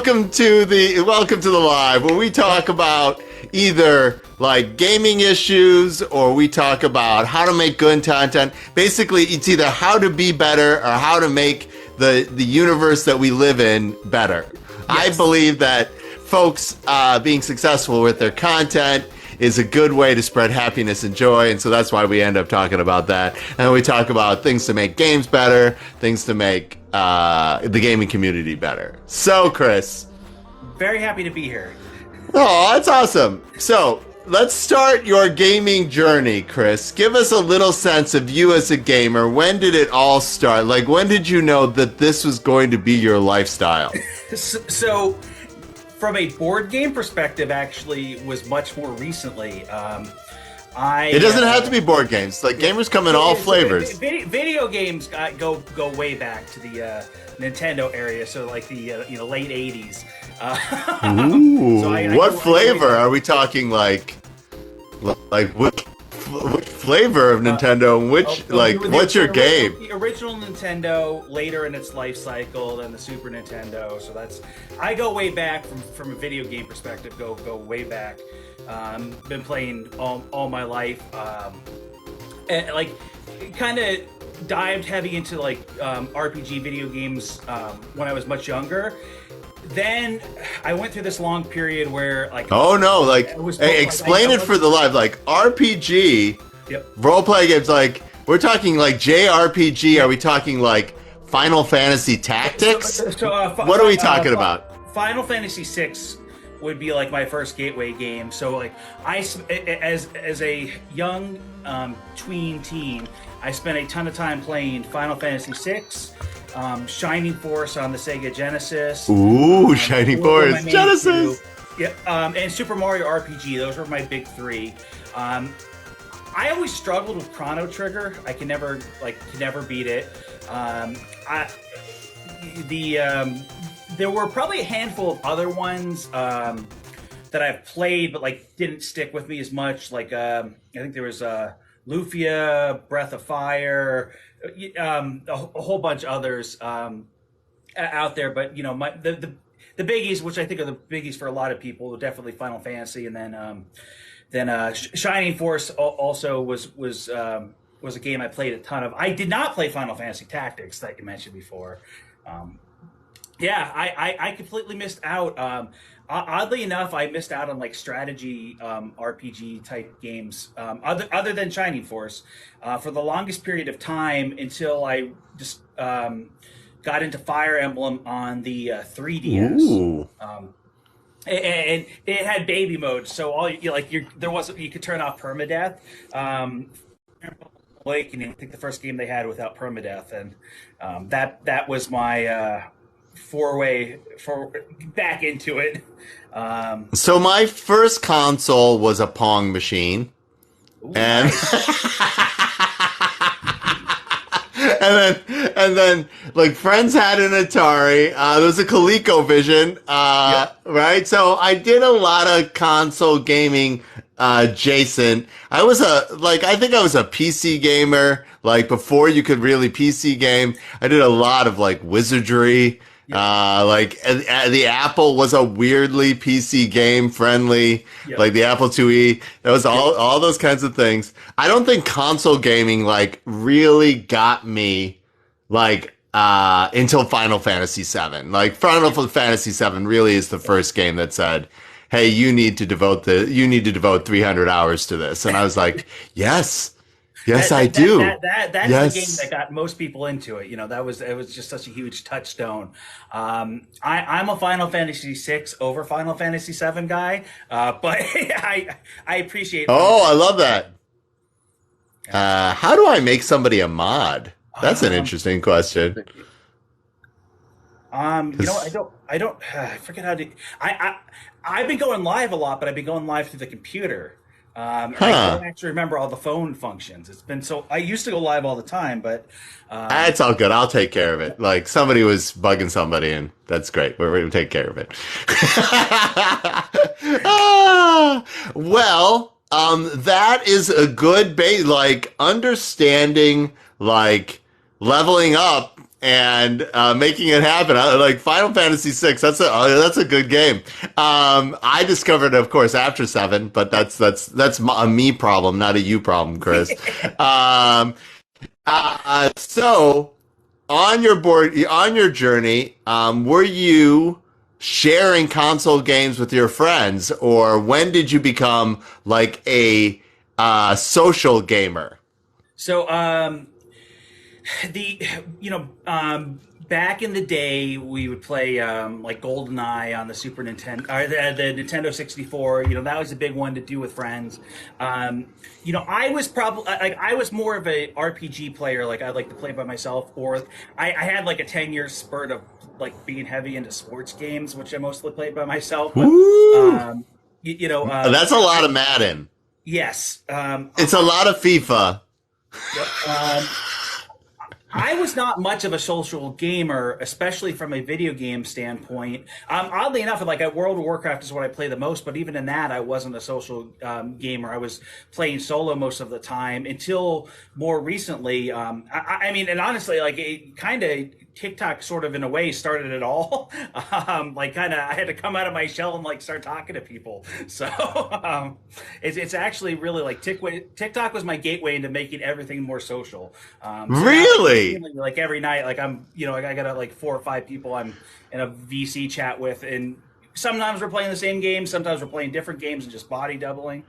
welcome to the live where we talk about either like gaming issues or we talk about how to make good content. Basically, it's either how to be better or how to make the universe that we live in better. Yes. I believe that folks being successful with their content is a good way to spread happiness and joy, and so that's why we end up talking about that. And we talk about things to make games better, things to make the gaming community better. So, Chris. Very happy to be here. Oh, that's awesome. So, let's start your gaming journey, Chris. Give us a little sense of you as a gamer. When did it all start? Like, when did you know that this was going to be your lifestyle? So, from a board game perspective, actually, was much more recently. It doesn't have to be board games. Like, gamers come in all flavors. Video games go way back to the Nintendo area, so like the late '80s. Ooh, so what flavor are we talking? Like which flavor of Nintendo? And what's your game? The original Nintendo, later in its life cycle, then the Super Nintendo. So I go way back from a video game perspective. Go way back. Been playing all my life. And like kind of dived heavy into like RPG video games when I was much younger. Then I went through this long period where like explain it for the live, like RPG. Yep. Role-playing games, like we're talking like JRPG. Are we talking like Final Fantasy Tactics? What are we talking about? Final Fantasy VI would be like my first gateway game. So like as a young tween teen, I spent a ton of time playing Final Fantasy VI, Shining Force on the Sega Genesis. Ooh, Shining Force, Genesis. Yeah, and Super Mario RPG. Those were my big three. I always struggled with Chrono Trigger. I can never beat it. There were probably a handful of other ones that I've played, but like didn't stick with me as much. Like I think there was Lufia, Breath of Fire, a whole bunch of others out there. But the biggies, which I think are the biggies for a lot of people, were definitely Final Fantasy, and then Shining Force also was a game I played a ton of. I did not play Final Fantasy Tactics that you mentioned before. I completely missed out. Oddly enough, I missed out on like strategy RPG type games, other than Shining Force, for the longest period of time until I just got into Fire Emblem on the 3DS. Ooh. And it had baby mode, so you could turn off permadeath. Awakening, I think the first game they had without permadeath, and that was my foray back into it. So my first console was a Pong machine. Ooh, and nice. and then like friends had an Atari. There was a ColecoVision, right? So I did a lot of console gaming adjacent. I think I was a PC gamer, like before you could really PC game. I did a lot of like wizardry. The Apple was a weirdly PC game friendly, like the Apple IIe. That was all those kinds of things. I don't think console gaming like really got me like until Final Fantasy VII. Like Final Fantasy VII really is the first game that said, "Hey, you need to devote 300 hours to this." And I was like, "Yes." Yes, I do. That's the game that got most people into it. It was just such a huge touchstone. I'm a Final Fantasy VI over Final Fantasy VII guy, but I appreciate. Oh, I love that. How do I make somebody a mod? That's an interesting question. I forget how to. I've been going live a lot, but I've been going live through the computer. I don't actually remember all the phone functions. It's been so. I used to go live all the time, but it's all good. I'll take care of it. Like somebody was bugging somebody, and that's great. We're going to take care of it. That is a good base. Like understanding, like leveling up and making it happen. Like Final Fantasy VI, that's a good game. I discovered it, of course, after 7, but that's a me problem, not a you problem, Chris. um, so on your journey, were you sharing console games with your friends, or when did you become like a social gamer? So, the back in the day we would play like GoldenEye on the Super Nintendo or the Nintendo 64. That was a big one to do with friends. I was probably like I was more of a RPG player. Like I like to play by myself, or I had like a 10-year spurt of like being heavy into sports games, which I mostly played by myself. But, That's a lot of Madden. yes, It's a lot of FIFA. yep. I was not much of a social gamer, especially from a video game standpoint. Oddly enough, like at World of Warcraft is what I play the most, but even in that, I wasn't a social gamer. I was playing solo most of the time until more recently. I mean, and honestly, like it kind of TikTok sort of in a way started it all. Like kind of, I had to come out of my shell and like start talking to people. So it's actually really like TikTok was my gateway into making everything more social. Really? Like every night, like I got like 4 or 5 people I'm in a VC chat with, and sometimes we're playing the same game, sometimes we're playing different games and just body doubling.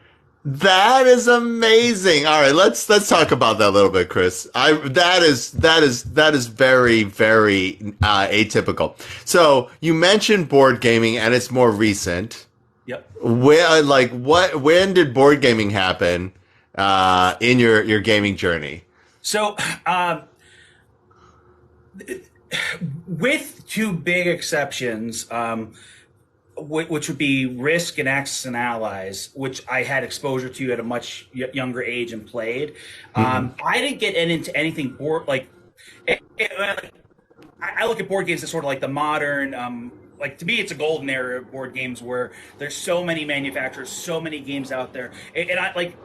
That is amazing. All right, let's talk about that a little bit, Chris. That is very very atypical. So you mentioned board gaming, and it's more recent. Yep. When did board gaming happen in your gaming journey? So, with 2 big exceptions, which would be Risk and Axis and Allies, which I had exposure to at a much younger age and played. I didn't get into anything board like. I look at board games as sort of like the modern. Like to me, it's a golden era of board games where there's so many manufacturers, so many games out there, and I like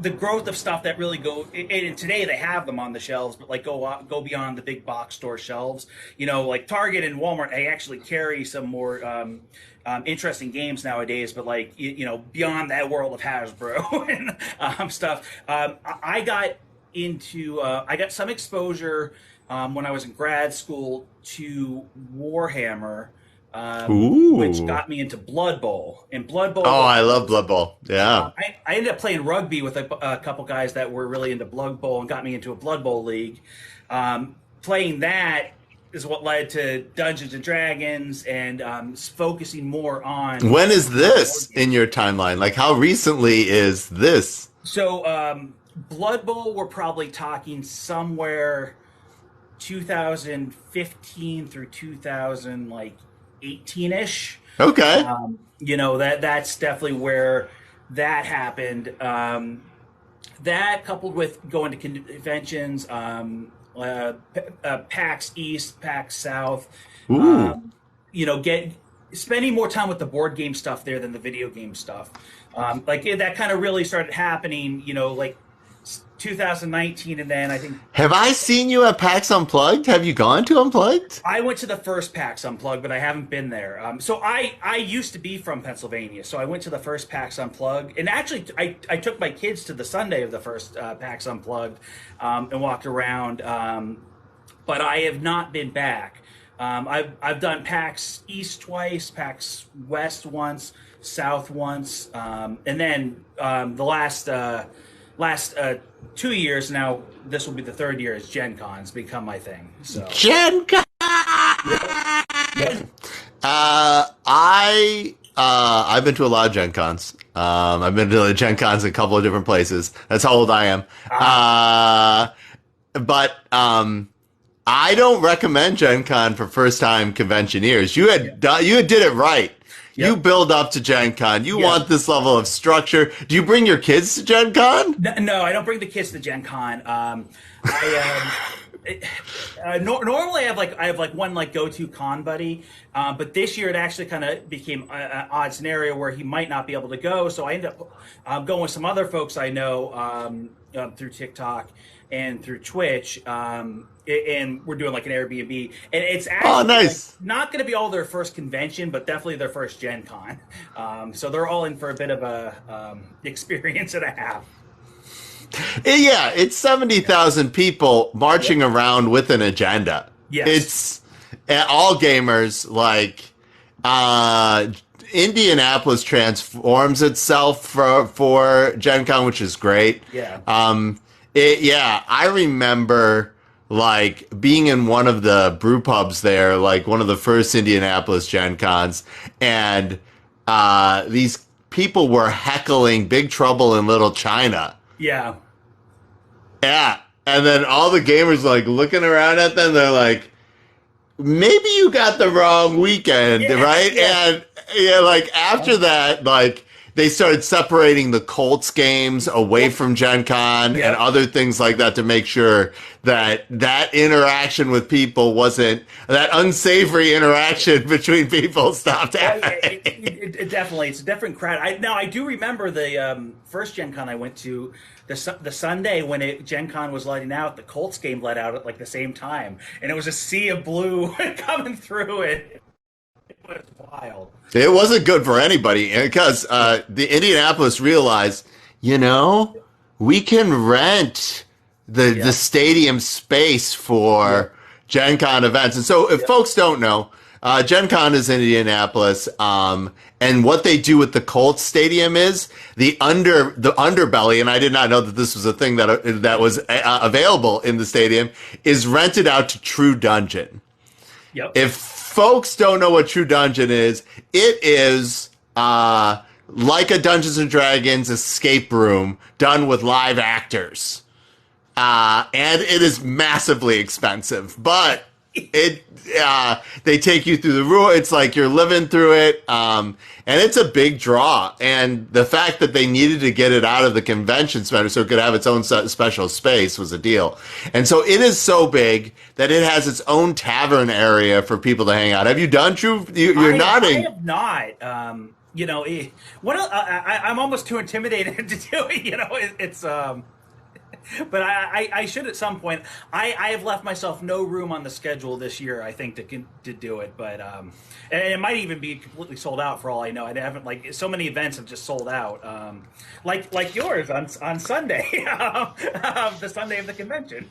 the growth of stuff that really go. And today they have them on the shelves, but like go beyond the big box store shelves. Like Target and Walmart, they actually carry some more interesting games nowadays. But like beyond that world of Hasbro and stuff, I got into. I got some exposure when I was in grad school to Warhammer. Which got me into Blood Bowl. And Blood Bowl. Oh, I love Blood Bowl. Yeah. I ended up playing rugby with a couple guys that were really into Blood Bowl and got me into a Blood Bowl league. Playing that is what led to Dungeons and Dragons and focusing more on. When is this in your timeline? Like, how recently is this? So, Blood Bowl, we're probably talking somewhere 2015 through 2000, like 18-ish. Okay. That's definitely where that happened. That coupled with going to conventions, PAX East, PAX South, spending more time with the board game stuff there than the video game stuff. That kind of really started happening, like 2019, and then I think. Have I seen you at PAX Unplugged? Have you gone to Unplugged? I went to the first PAX Unplugged, but I haven't been there. So I used to be from Pennsylvania, so I went to the first PAX Unplugged, and actually I took my kids to the Sunday of the first PAX Unplugged and walked around, but I have not been back. I've done PAX East twice, PAX West once, South once, and then the last 2 years now, this will be the 3rd year, as Gen Con's become my thing. So Gen Con! Yep. I've been to a lot of Gen Cons. I've been to Gen Cons in a couple of different places. That's how old I am. But I don't recommend Gen Con for first time conventioneers. You did it right. Yep. You build up to Gen Con. You want this level of structure. Do you bring your kids to Gen Con? No, I don't bring the kids to Gen Con. Normally I have like one like go-to con buddy, but this year it actually kind of became an odd scenario where he might not be able to go. So I ended up going with some other folks I know through TikTok and through Twitch, and we're doing like an Airbnb, and it's Oh, actually like nice. not going to be all their first convention, but definitely their first Gen Con. So they're all in for a bit of a experience and a half. Yeah, it's 70,000 people marching around with an agenda. Yes. It's all gamers. Like, Indianapolis transforms itself for Gen Con, which is great. Yeah. Yeah, I remember like being in one of the brew pubs there, like one of the first Indianapolis Gen Cons, and these people were heckling Big Trouble in Little China. Yeah. Yeah. And then all the gamers like looking around at them, they're like, maybe you got the wrong weekend, Yeah, right? yeah. And yeah, like after that, like they started separating the Colts games away from Gen Con and Yeah. other things like that to make sure that that interaction with people wasn't, that unsavory interaction between people stopped happening. It definitely, it's a different crowd. I do remember the first Gen Con I went to, the Sunday when Gen Con was letting out, the Colts game let out at like the same time, and it was a sea of blue coming through it. It was wild. It wasn't good for anybody because the Indianapolis realized, we can rent the Yeah. stadium space for Gen Con events. And so if folks don't know, Gen Con is in Indianapolis, and what they do with the Colts stadium is the underbelly, and I did not know that this was a thing that was available in the stadium, is rented out to True Dungeon. Yep. If folks don't know what True Dungeon is, it is like a Dungeons and Dragons escape room done with live actors. And it is massively expensive, but they take you through the rule. It's like you're living through it. And it's a big draw. And the fact that they needed to get it out of the convention center so it could have its own special space was a deal. And so it is so big that it has its own tavern area for people to hang out. Have you done True? You're nodding. I have not. I'm almost too intimidated to do it. It's. But I should at some point. I have left myself no room on the schedule this year, I think, to do it. But and it might even be completely sold out for all I know. I haven't, like, so many events have just sold out. Like yours on Sunday, the Sunday of the convention.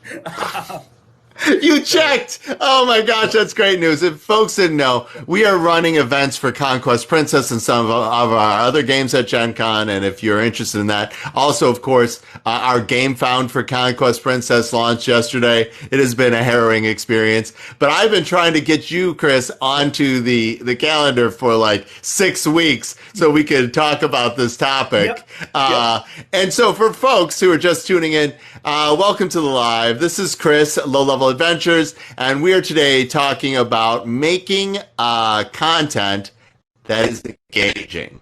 You checked. Oh my gosh, that's great news. If folks didn't know, we are running events for Conquest Princess and some of our other games at Gen Con. And if you're interested in that, also, of course, our game found for Conquest Princess launched yesterday. It has been a harrowing experience, but I've been trying to get you, Chris, onto the calendar for like 6 weeks so we could talk about this topic. Yep. And so for folks who are just tuning in, welcome to the live. This is Chris, Low Level Adventures, and we are today talking about making content that is engaging.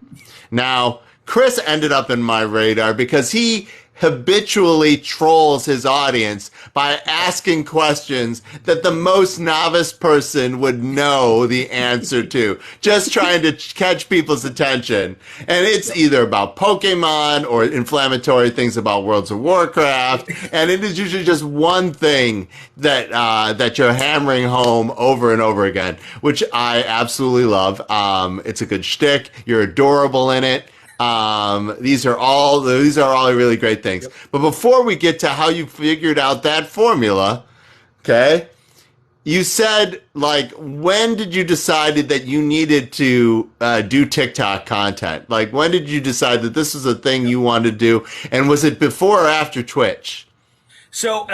Now, Chris ended up in my radar because he habitually trolls his audience by asking questions that the most novice person would know the answer to, just trying to catch people's attention. And it's either about Pokemon or inflammatory things about Worlds of Warcraft, and it is usually just one thing that you're hammering home over and over again, which I absolutely love. It's a good shtick. You're adorable in it. These are all really great things. Yep. But before we get to how you figured out that formula, okay, you said, like, when did you decide that you needed to do TikTok content? Like, when did you decide that this was a thing you wanted to do? And was it before or after Twitch? So,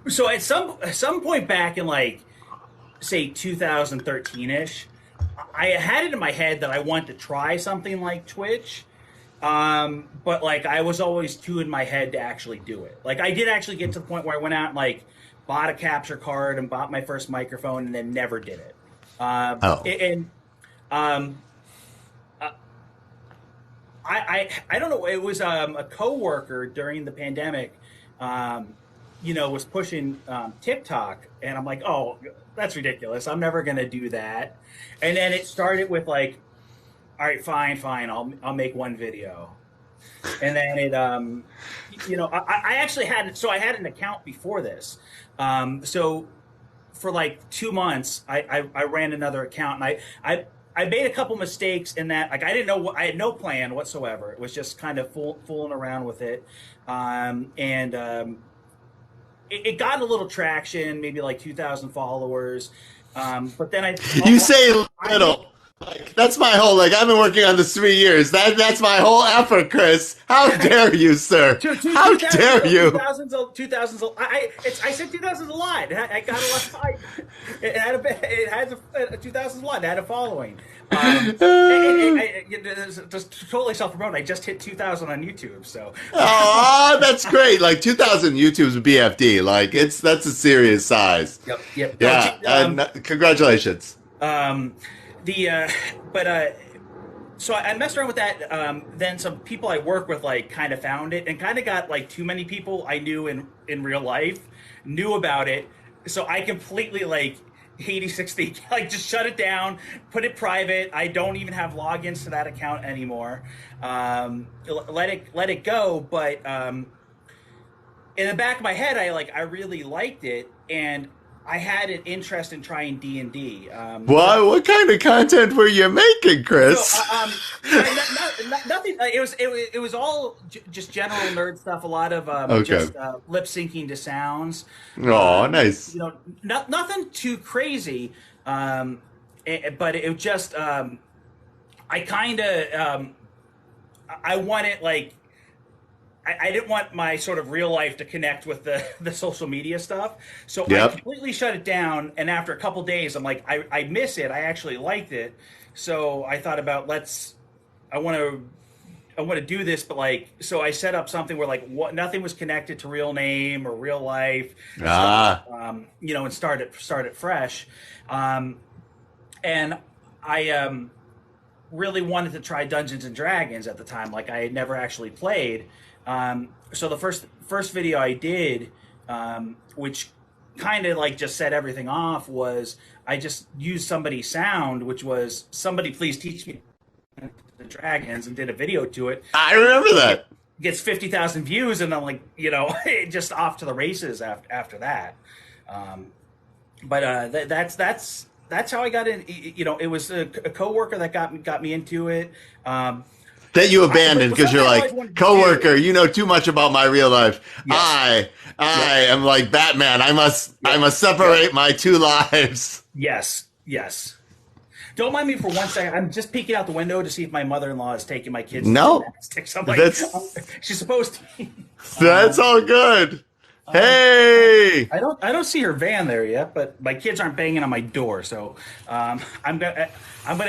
so at some point back in, like, say 2013-ish, I had it in my head that I wanted to try something like Twitch, but like I was always too in my head to actually do it. Like I did actually get to the point where I went out and like bought a capture card and bought my first microphone and then never did it. I don't know. It was a coworker during the pandemic was pushing TikTok, and I'm like, oh, that's ridiculous. I'm never gonna do that. And then it started with like, all right, fine, I'll make one video. And then I actually had, so I had an account before this. So for like 2 months, I ran another account, and I made a couple mistakes in that, like, I didn't know what, I had no plan whatsoever. It was just kind of fooling around with it. It got a little traction, maybe like 2,000 followers. But then You say little. Like, that's my whole, like, I've been working on this 3 years. That's my whole effort, Chris. How dare you, sir? How dare you? 2000s. I said 2000s a lot. I got a lot. It had a 2000s a lot. It had a following. Just totally self-promoting. I just hit 2,000 on YouTube. So. Oh, that's great. Like 2,000 YouTube's BFD. Like that's a serious size. Yep. Yeah. Congratulations. So I messed around with that. Then some people I work with like kind of found it, and kind of got like too many people I knew in real life knew about it. So I completely like 80/60 like just shut it down, put it private. I don't even have logins to that account anymore. Let it go. But in the back of my head, I really liked it, and I had an interest in trying D&D. What kind of content were you making, Chris? So, nothing. It was all just general nerd stuff. A lot of just lip syncing to sounds. Oh, nice. Nothing too crazy. But it just I kind of I wanted like. I didn't want my sort of real life to connect with the social media stuff. So I completely shut it down. And after a couple days, I'm like, I miss it. I actually liked it. So I thought about I want to do this, but like, so I set up something where like nothing was connected to real name or real life. And start it fresh. And I really wanted to try Dungeons and Dragons at the time. Like I had never actually played. So the first video I did, which kind of like just set everything off, was I just used somebody's sound, which was "Somebody please teach me the dragons," and did a video to it. I remember that. Gets 50,000 views, and I'm like, just off to the races after that. That's how I got in. It was a coworker that got me into it. That you abandoned because you're like, coworker, you know too much about my real life. Yes. I am like Batman. I must separate my two lives. Yes. Don't mind me for 1 second. I'm just peeking out the window to see if my mother-in-law is taking my kids. No, I'm like, she's supposed to. That's all good. Hey, I don't see her van there yet, but my kids aren't banging on my door, so I'm gonna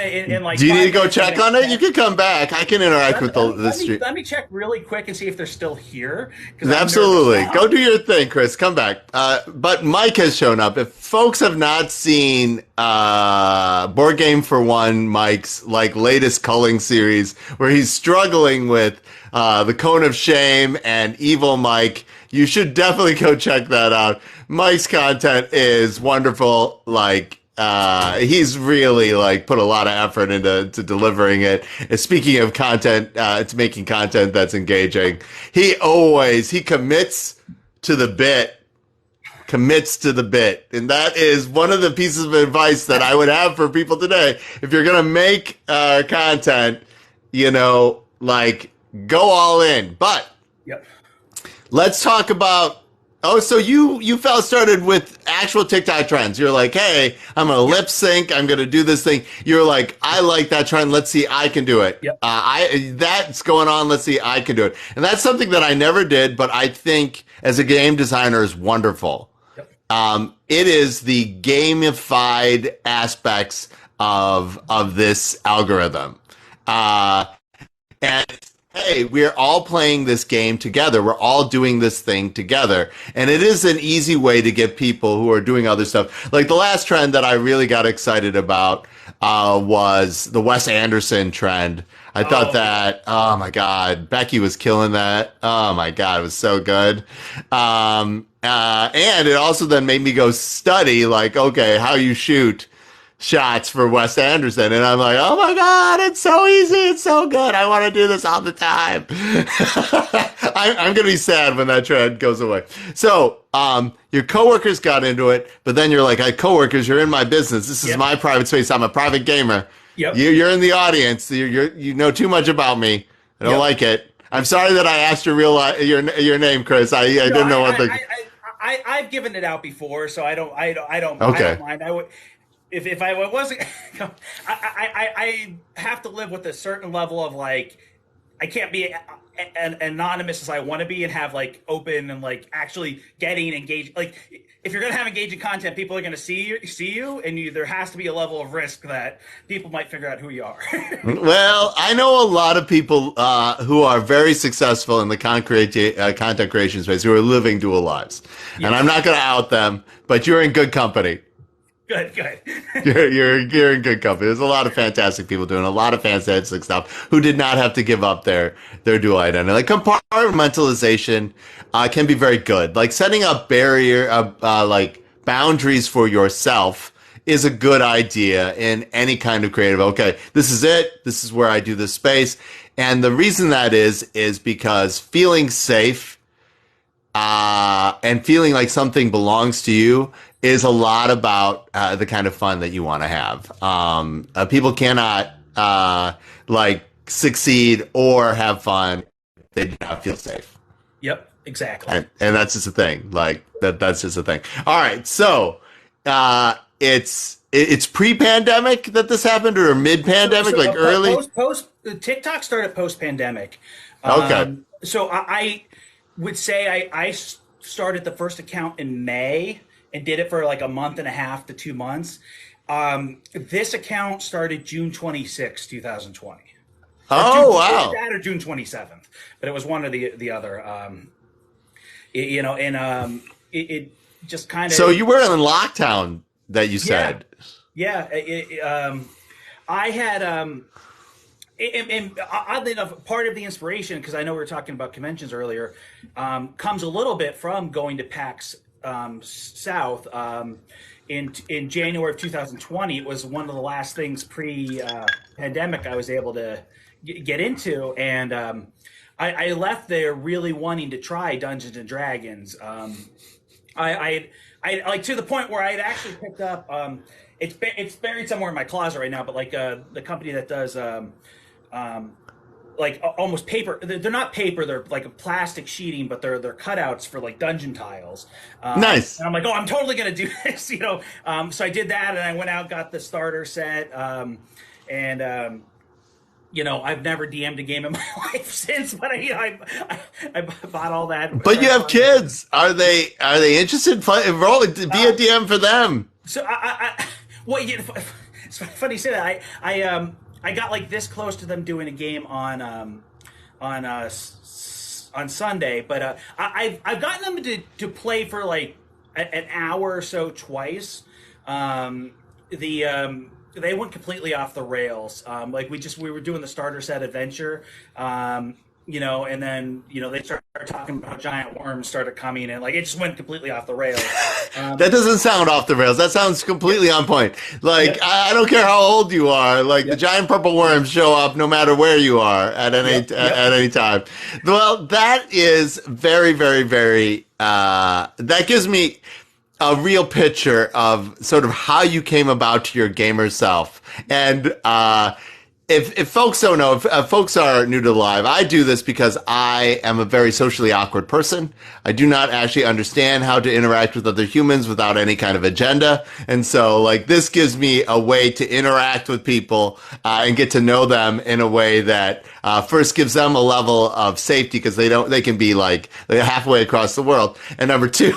in like. Do you need to go check on it? You can come back. I can interact with the street. Let me check really quick and see if they're still here. Absolutely, go do your thing, Chris. Come back. But Mike has shown up. If folks have not seen Board Game for One, Mike's like latest culling series, where he's struggling with the Cone of Shame and Evil Mike. You should definitely go check that out. Mike's content is wonderful. Like, he's really like put a lot of effort into delivering it. And speaking of content, it's making content that's engaging. He commits to the bit. And that is one of the pieces of advice that I would have for people today. If you're going to make content, like go all in. But let's talk about. So you started with actual TikTok trends. You're like, hey, I'm gonna lip sync. I'm gonna do this thing. You're like, I like that trend. Let's see, I can do it. Yep. That's going on. Let's see, I can do it. And that's something that I never did, but I think as a game designer is wonderful. Yep. It is the gamified aspects of this algorithm, and hey, we're all playing this game together. We're all doing this thing together. And it is an easy way to get people who are doing other stuff. Like the last trend that I really got excited about was the Wes Anderson trend. I thought that, oh my God, Becky was killing that. Oh my God, it was so good. And it also then made me go study, like, okay, how you shoot shots for Wes Anderson. And I'm like, oh my God, it's so easy. It's so good. I want to do this all the time. I'm going to be sad when that trend goes away. So, your coworkers got into it, but then you're like, hey, coworkers, you're in my business. This is my private space. I'm a private gamer. Yep. You're in the audience. You know too much about me. I don't like it. I'm sorry that I asked your your name, Chris. I didn't know what the. I've given it out before, so I don't Okay. I don't mind. I would if I wasn't I have to live with a certain level of like I can't be an anonymous as I want to be and have like open and like actually getting engaged. Like if you're gonna have engaging content, people are gonna see you, and there has to be a level of risk that people might figure out who you are. Well, I know a lot of people who are very successful in the content creation space who are living dual lives, and I'm not going to out them, but you're in good company. Good. You're in good company. There's a lot of fantastic people doing a lot of fantastic stuff who did not have to give up their dual identity. Like compartmentalization can be very good. Like setting up like boundaries for yourself is a good idea in any kind of creative. Okay, this is it. This is where I do this space. And the reason that is because feeling safe and feeling like something belongs to you is a lot about the kind of fun that you want to have. People cannot like succeed or have fun if they do not feel safe. Yep, exactly. And that's just a thing. Like that's just a thing. All right, so it's pre-pandemic that this happened, or mid-pandemic, like early. Post TikTok started post-pandemic. Okay. So I would say I started the first account in May and did it for like a month and a half to 2 months. This account started June 26, 2020. Oh, wow. That or June 27th, but it was one or the other. It just kind of. So you were in lockdown that you said. Yeah. I had, and oddly enough, part of the inspiration, because I know we were talking about conventions earlier, comes a little bit from going to PAX South in January of 2020. It was one of the last things pre-pandemic I was able to get into, and I left there really wanting to try Dungeons and Dragons. I like to the point where I had actually picked up. It's buried somewhere in my closet right now, but like the company that does like almost paper. They're not paper. They're like a plastic sheeting, but they're cutouts for like dungeon tiles. Nice. And I'm like, oh, I'm totally gonna do this, So I did that, and I went out, got the starter set, and I've never DM'd a game in my life since, but I bought all that. But you have kids. Are they interested? Be a DM for them. So it's funny you say that. I got like this close to them doing a game on Sunday, but I've gotten them to play for like an hour or so twice. They went completely off the rails. Like we were doing the starter set adventure, and then they started talking about giant worms started coming, and like it just went completely off the rails. That doesn't sound off the rails. That sounds completely on point. Like I don't care how old you are. Like the giant purple worms show up no matter where you are at any time. Well, that is very, very, very. That gives me a real picture of sort of how you came about to your gamer self. And if folks don't know, if folks are new to Live, I do this because I am a very socially awkward person. I do not actually understand how to interact with other humans without any kind of agenda. And so like this gives me a way to interact with people and get to know them in a way that first gives them a level of safety because they can be like halfway across the world. And number two,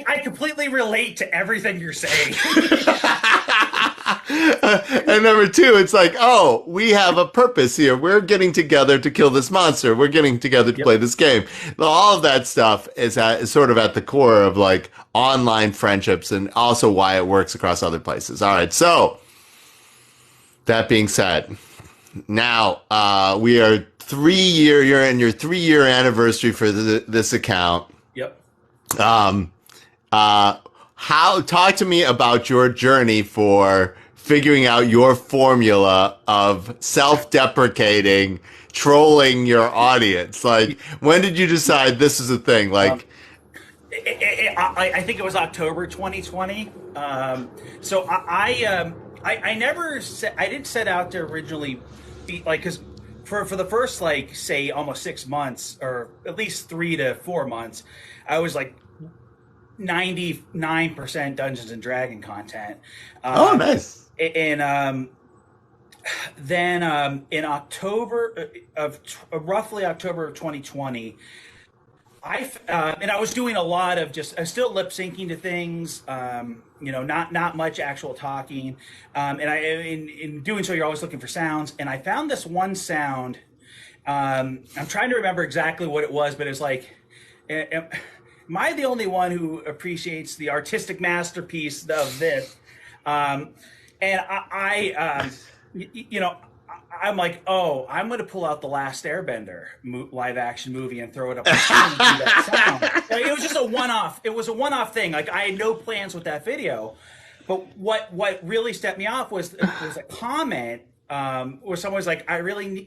I completely relate to everything you're saying. And number two, it's like, oh, we have a purpose here. We're getting together to kill this monster. We're getting together to play this game. All of that stuff is sort of at the core of like online friendships and also why it works across other places. All right. So that being said, now we are you're in your 3-year anniversary for this account. Yep. Talk to me about your journey for figuring out your formula of self-deprecating, trolling your audience. Like, when did you decide this is a thing? Like, I think it was October 2020. So I never I didn't set out to originally be like, because for the first, like, say almost 6 months, or at least 3 to 4 months, I was like 99% Dungeons and Dragon content. oh, nice. And then in October of roughly October of 2020, I was doing a lot of I was still lip syncing to things, not much actual talking, and in doing so, you're always looking for sounds. And I found this one sound. I'm trying to remember exactly what it was, but it's like, am I the only one who appreciates the artistic masterpiece of this? And I'm like, oh, I'm going to pull out the Last Airbender live action movie and throw it up on screen and do that sound. Like, it was just a one-off. It was a one-off thing. Like, I had no plans with that video. But what really stepped me off was a comment where someone was like,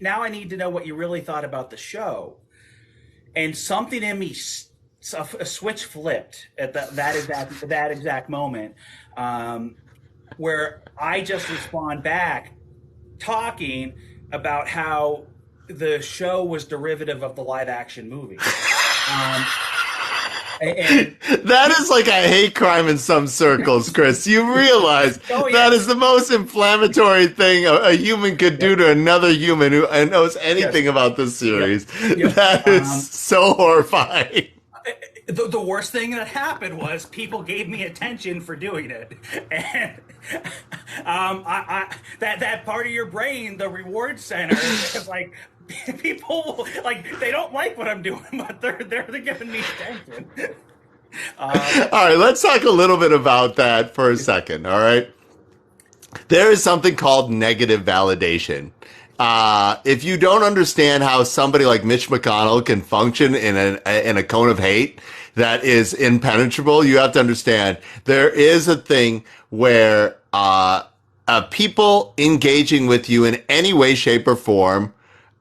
now I need to know what you really thought about the show. And something in me, a switch flipped at that exact moment, where I just respond back talking about how the show was derivative of the live action movie. And that is like a hate crime in some circles, Chris. You realize that is the most inflammatory thing a human could do to another human who knows anything about this series. That is so horrifying. The worst thing that happened was people gave me attention for doing it, and that part of your brain, the reward center, is like, people like, they don't like what I'm doing, but they're giving me attention. All right, let's talk a little bit about that for a second. All right, there is something called negative validation. If you don't understand how somebody like Mitch McConnell can function in a cone of hate that is impenetrable, you have to understand there is a thing where people engaging with you in any way, shape, or form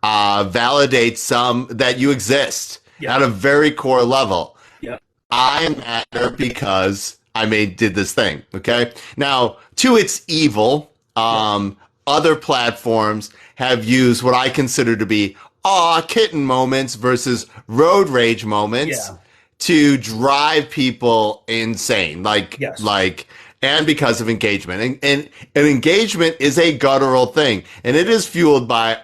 validate that you exist at a very core level. Yeah. I matter because I did this thing. Okay. Now, to its evil, other platforms have used what I consider to be kitten moments versus road rage moments to drive people insane. And because of engagement. And engagement is a guttural thing. And it is fueled by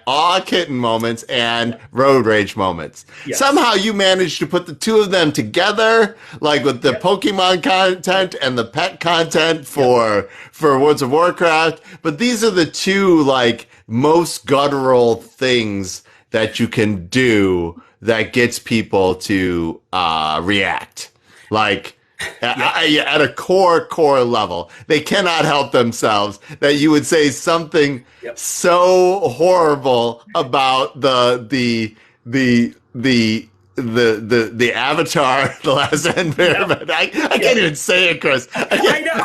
kitten moments and road rage moments. Yes. Somehow you managed to put the two of them together, like with the Pokemon content and the pet content for World of Warcraft. But these are the two, like, most guttural things that you can do that gets people to react. Like, at a core level, they cannot help themselves that you would say something so horrible about the Avatar, The Last Airbender. I can't even say it, Chris. I know.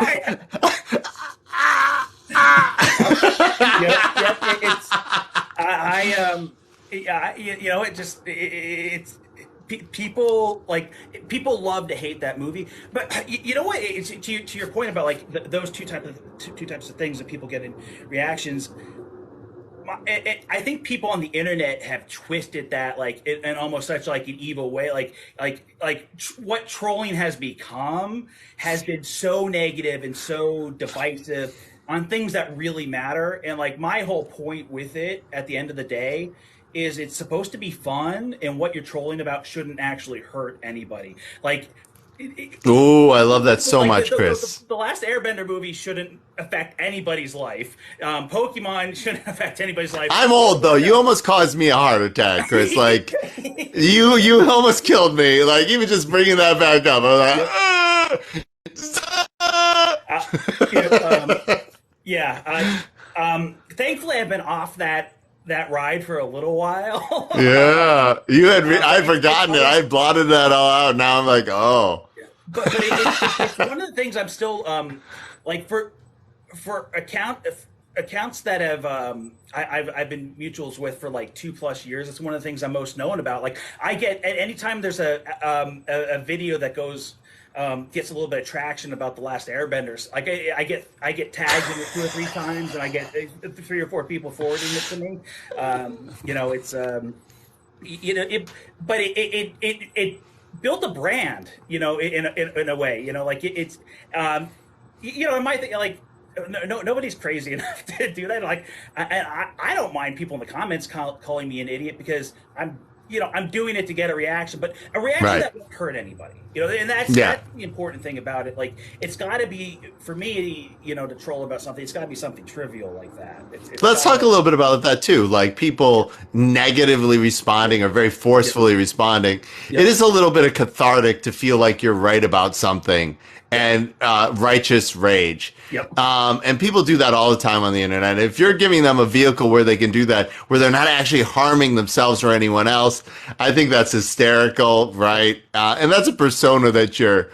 People love to hate that movie, but you know what? It's, to your point about like those two types of things that people get in reactions. I think people on the internet have twisted that like in almost such like an evil way. What trolling has become has been so negative and so divisive on things that really matter. And like my whole point with it at the end of the day is it's supposed to be fun, and what you're trolling about shouldn't actually hurt anybody. Like, Ooh, I love that so like much, Chris. the last Airbender movie shouldn't affect anybody's life. Pokemon shouldn't affect anybody's life. I'm old though. You almost caused me a heart attack, Chris. Like you almost killed me. Like even just bringing that back up, I was like, thankfully I've been off that ride for a little while. yeah, you had. I'd forgotten it. I blotted that all out. Now I'm like, oh. But it's one of the things I'm still like for accounts that have I've been mutuals with for like 2+ years. It's one of the things I'm most known about. Like I get at anytime there's a video that goes gets a little bit of traction about the last Airbenders. Like I get tagged in it 2 or 3 times, and I get 3 or 4 people forwarding it to me. It's it built a brand, in a way, like it's it might think like nobody's crazy enough to do that. Like I don't mind people in the comments calling me an idiot because I'm doing it to get a reaction, but a reaction that won't hurt anybody. And that's the important thing about it. Like it's got to be, for me, to troll about something, it's got to be something trivial like that. Let's talk a little bit about that too. Like people negatively responding or very forcefully responding. Yep. It is a little bit of cathartic to feel like you're right about something and righteous rage. Yep. And people do that all the time on the internet. If you're giving them a vehicle where they can do that, where they're not actually harming themselves or anyone else, I think that's hysterical, right? And that's a persona that you're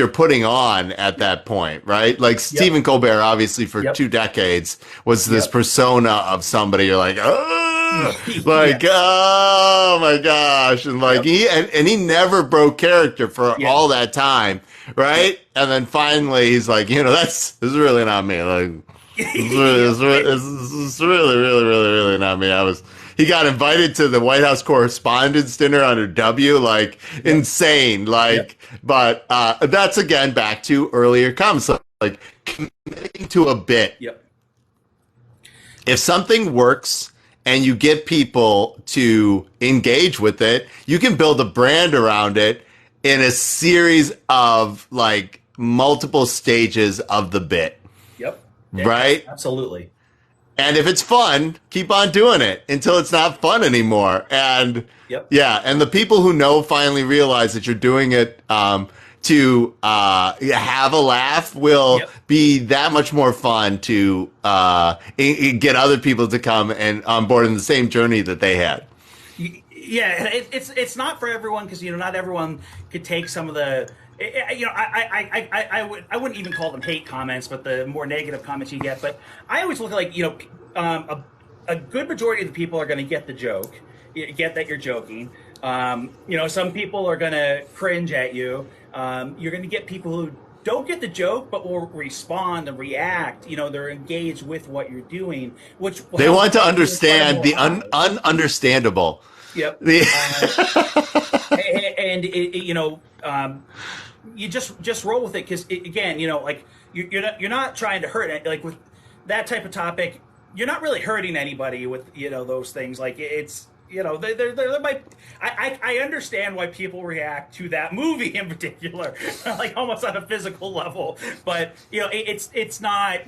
putting on at that point, right? Like Stephen Colbert, obviously for 2 decades was this persona of somebody you're like, oh, like, oh my gosh. And like he never broke character for all that time. Right? And then finally he's like, this is really not me. Like, it's really, really, really, really not me. He got invited to the White House Correspondents' Dinner under W, like insane. Like, but that's again back to earlier comments, like committing to a bit. Yep. If something works and you get people to engage with it, you can build a brand around it in a series of like multiple stages of the bit. Yep. Right? Absolutely. And if it's fun, keep on doing it until it's not fun anymore. And and the people who know finally realize that you're doing it to have a laugh will be that much more fun to get other people to come and on board in the same journey that they had. Yeah, it's not for everyone because not everyone could take some of the. I wouldn't even call them hate comments, but the more negative comments you get. But I always look at like a good majority of the people are going to get the joke, get that you're joking. Some people are going to cringe at you. You're going to get people who don't get the joke, but will respond and react. They're engaged with what you're doing, which they want to understand the ununderstandable. Yep. And you just roll with it because again, like you're not trying to hurt it. Like with that type of topic, you're not really hurting anybody with those things. Like it's there might I understand why people react to that movie in particular, like almost on a physical level. But it's not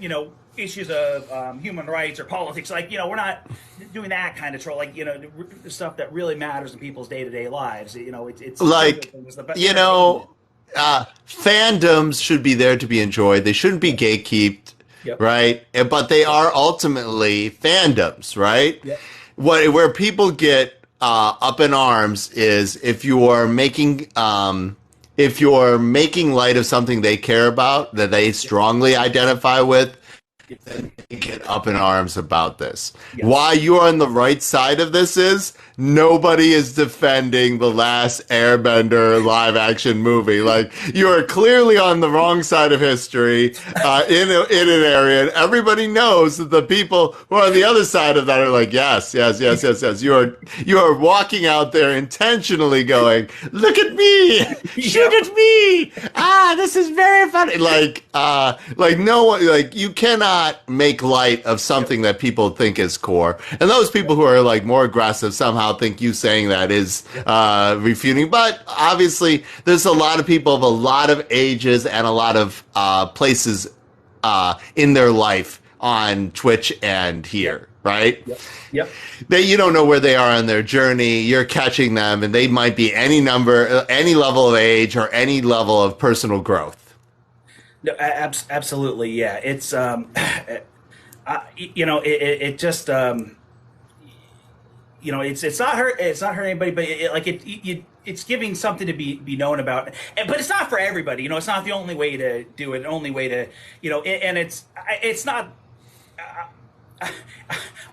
issues of human rights or politics. Like we're not doing that kind of troll. Like the stuff that really matters in people's day-to-day lives. It's like fandoms should be there to be enjoyed. They shouldn't be gatekept, right? But they are ultimately fandoms, right? Yep. Where people get up in arms is if you're making light of something they care about, that they strongly identify with, then they get up in arms about this. Yes. Why you're on the right side of this is nobody is defending the last Airbender live action movie. Like you are clearly on the wrong side of history in an area, and everybody knows that the people who are on the other side of that are like, yes. You are walking out there intentionally going, look at me, shoot at me. This is very funny. Like no one, like you cannot. not make light of something that people think is core. And those people who are like more aggressive somehow think you saying that is refuting. But obviously, there's a lot of people of a lot of ages and a lot of places in their life on Twitch and here, right? Yep. You don't know where they are on their journey. You're catching them, and they might be any number, any level of age, or any level of personal growth. No, absolutely, yeah. It's it just it's not hurt. It's not hurt anybody, but it's giving something to be known about. But it's not for everybody. It's not the only way to do it. Only way to and it's not.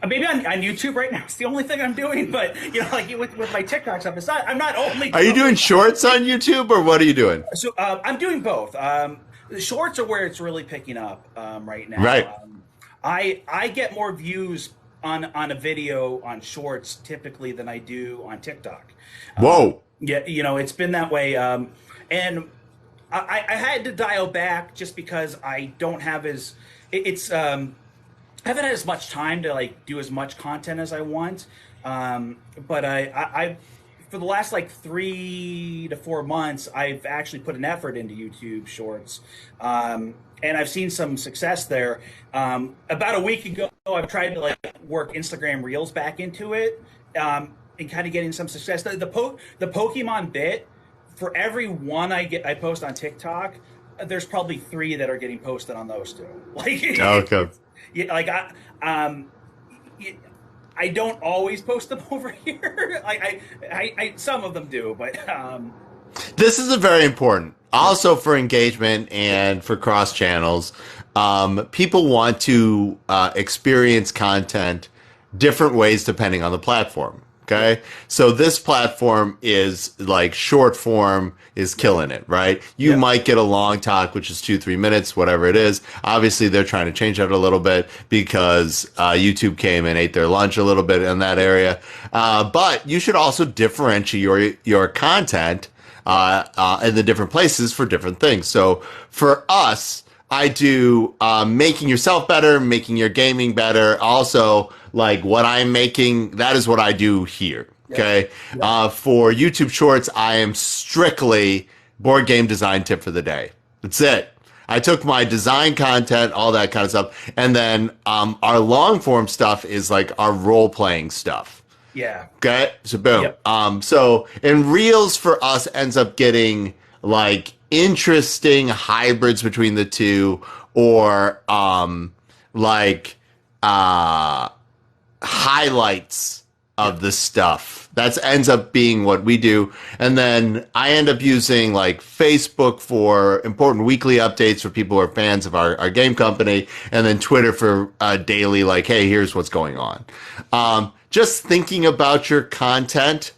Maybe on YouTube right now, it's the only thing I'm doing. But with my TikTok stuff, it's not. I'm not only. Are you doing shorts on YouTube, or what are you doing? So I'm doing both. The shorts are where it's really picking up right now. Right. I get more views on a video on shorts typically than I do on TikTok. Whoa. Yeah, it's been that way. And I had to dial back just because I don't have I haven't had as much time to do as much content as I want. But I for the last 3 to 4 months, I've actually put an effort into YouTube Shorts, and I've seen some success there. About a week ago, I've tried to work Instagram Reels back into it, and kind of getting some success. The Pokemon bit, for every one I post on TikTok, there's probably 3 that are getting posted on those two. Okay. Yeah, I don't always post them over here. I some of them do, but this is a very important. Also for engagement and for cross channels, people want to experience content different ways depending on the platform. Okay, so this platform is short form is killing it, right? You might get a long talk, which is 2-3 minutes, whatever it is. Obviously, they're trying to change that a little bit because YouTube came and ate their lunch a little bit in that area. But you should also differentiate your content in the different places for different things. So for us, I do making yourself better, making your gaming better. Also, what I'm making, that is what I do here. Okay. For YouTube Shorts, I am strictly board game design tip for the day. That's it. I took my design content, all that kind of stuff, and then our long form stuff is our role playing stuff. Yeah. Okay. So boom. Yep. So in Reels for us ends up getting interesting hybrids between the two, or highlights of the stuff. That ends up being what we do. And then I end up using Facebook for important weekly updates for people who are fans of our game company, and then Twitter for daily, hey, here's what's going on. Just thinking about your content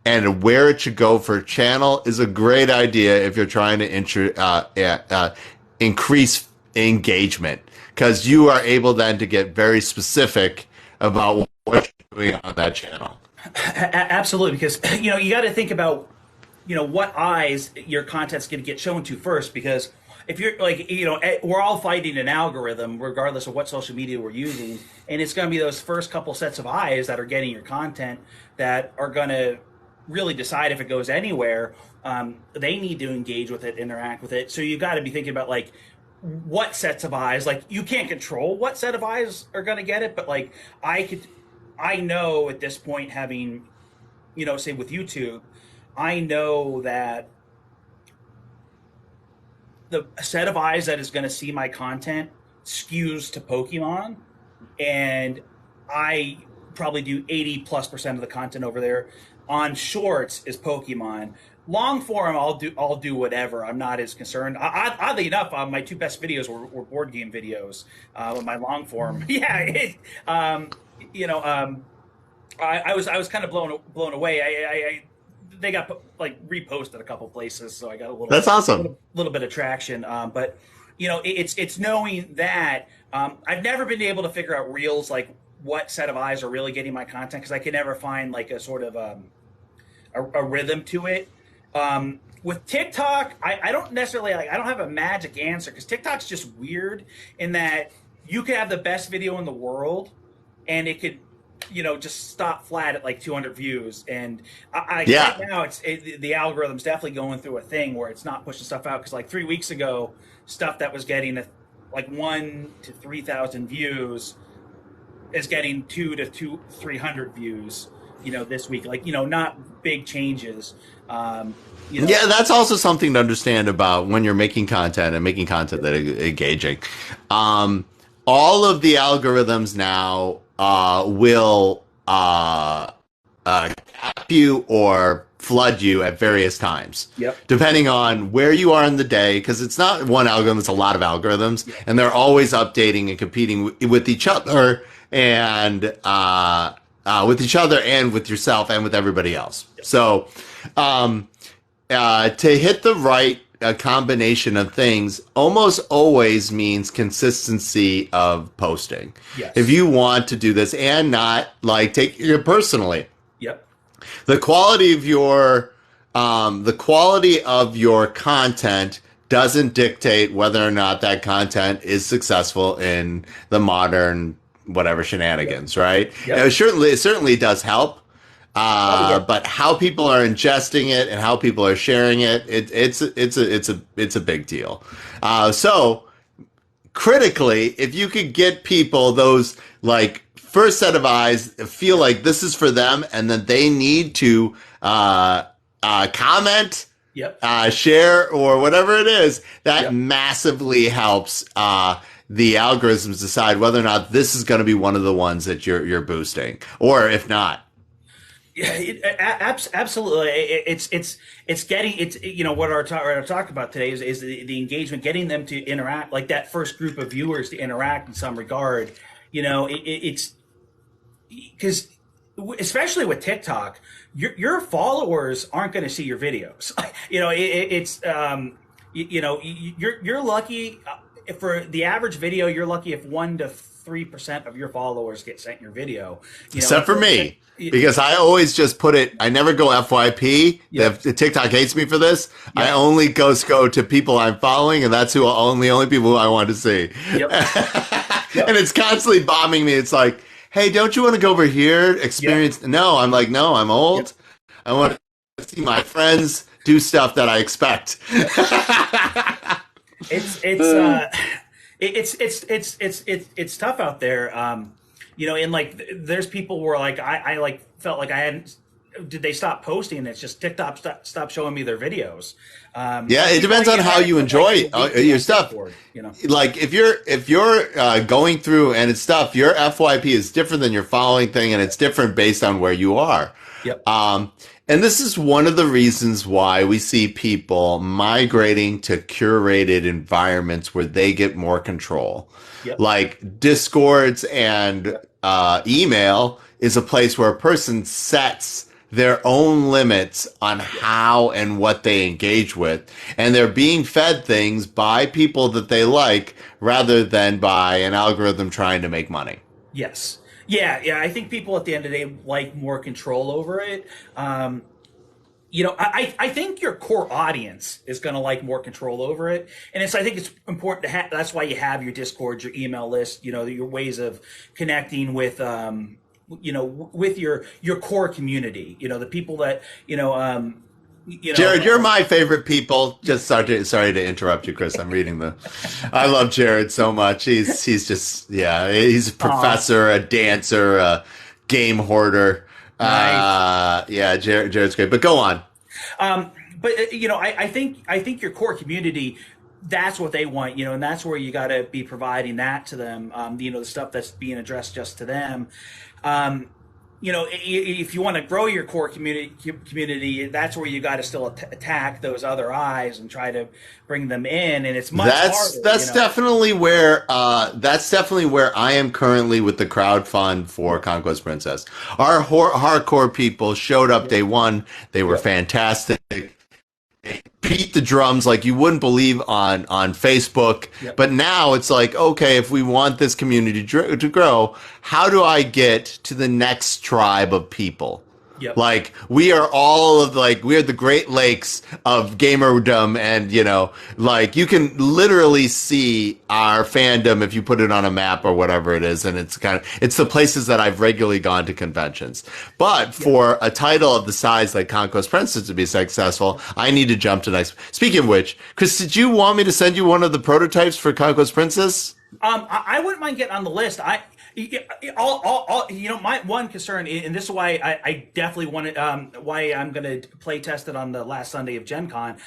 and where it should go for a channel is a great idea if you're trying to increase engagement, because you are able then to get very specific about what you're doing on that channel. Absolutely, because you got to think about what eyes your content's going to get shown to first, because if you're we're all fighting an algorithm regardless of what social media we're using, and it's going to be those first couple sets of eyes that are getting your content that are going to really decide if it goes anywhere. They need to engage with it, interact with it. So you got to be thinking about what sets of eyes. You can't control what set of eyes are going to get it, but I know at this point, having say with YouTube, I know that the set of eyes that is going to see my content skews to Pokemon, and I probably do 80+% of the content over there. On Shorts is Pokemon. Long form, I'll do whatever. I'm not as concerned. Oddly enough, my 2 best videos were board game videos. My long form, I was kind of blown away. They got reposted a couple places, so I got a little. That's awesome. Little bit of traction, but it's knowing that I've never been able to figure out Reels what set of eyes are really getting my content, because I can never find a sort of a rhythm to it. With TikTok, I don't necessarily I don't have a magic answer, because TikTok's just weird in that you could have the best video in the world, and it could, just stop flat at like 200 views. And Yeah. right now, the algorithm's definitely going through a thing where it's not pushing stuff out. Because like 3 weeks ago, stuff that was getting like 1 to 3,000 views is getting 300 views. This week, like not big changes. Yeah, that's also something to understand about when you're making content and making content that is engaging. All of the algorithms now will cap you or flood you at various times. Yep. Depending on where you are in the day, because it's not one algorithm, it's a lot of algorithms, and they're always updating and competing with each other and with each other and with yourself and with everybody else. Yep. So to hit the right combination of things almost always means consistency of posting. Yes. If you want to do this and not like take it personally. Yep. The quality of your content doesn't dictate whether or not that content is successful in the modern whatever shenanigans, right? Yep. It certainly does help. But how people are ingesting it and how people are sharing it, it's a big deal. So critically, if you could get people those like first set of eyes feel like this is for them, and then they need to comment, share, or whatever it is, that massively helps the algorithms decide whether or not this is going to be one of the ones that you're boosting, or if not. Yeah, absolutely. It's getting what our talk about today is the engagement, getting them to interact, like that first group of viewers to interact in some regard. It's because especially with TikTok, your followers aren't going to see your videos. You're lucky for the average video. You're lucky if 1 to 3% of your followers get sent your video. Except for me. Because I always just put it, I never go FYP. Yep. The TikTok hates me for this. Yep. I only go to people I'm following, and that's the only people who I want to see. Yep. And it's constantly bombing me. It's like, hey, don't you want to go over here, experience? Yep. No, I'm like, no, I'm old. Yep. I want to see my friends do stuff that I expect. It's tough out there. And like there's people where like I like felt like I hadn't. Did they stop posting? It's just TikTok stop showing me their videos. It depends on how you enjoy your stuff. Like if you're going through and it's stuff, your FYP is different than your following thing, and it's different based on where you are. Yep. And this is one of the reasons why we see people migrating to curated environments where they get more control. Yep. Like Discords and email is a place where a person sets their own limits on how and what they engage with. And they're being fed things by people that they like rather than by an algorithm trying to make money. Yes. Yeah. I think people at the end of the day like more control over it. I think your core audience is going to like more control over it. And I think it's important to have, that's why you have your Discord, your email list, your ways of connecting with, with your core community, the people that, Jared, you're my favorite people. Just sorry to interrupt you, Chris. I'm reading I love Jared so much. He's just, he's a professor, a dancer, a game hoarder. Nice. Jared's great, but go on. I think your core community, that's what they want, and that's where you got to be providing that to them. The stuff that's being addressed just to them. If you want to grow your core community, that's where you got to still attack those other eyes and try to bring them in. And it's much harder. That's definitely where I am currently with the crowdfund for Conquest Princess. Our hardcore people showed up day one. They were fantastic. They beat the drums like you wouldn't believe on Facebook. Yep. But now it's like, okay, if we want this community to grow, how do I get to the next tribe of people? Yep. Like we are all of like we are the Great Lakes of gamerdom, and like you can literally see our fandom if you put it on a map or whatever it is, and it's the places that I've regularly gone to conventions. But Yep. for a title of the size like Conquest Princess to be successful, I need to jump to next. Speaking of which, Chris, did you want me to send you one of the prototypes for Conquest Princess? I wouldn't mind getting on the list. My one concern, and this is why I definitely wanted, why I'm going to play test it on the last Sunday of Gen Con.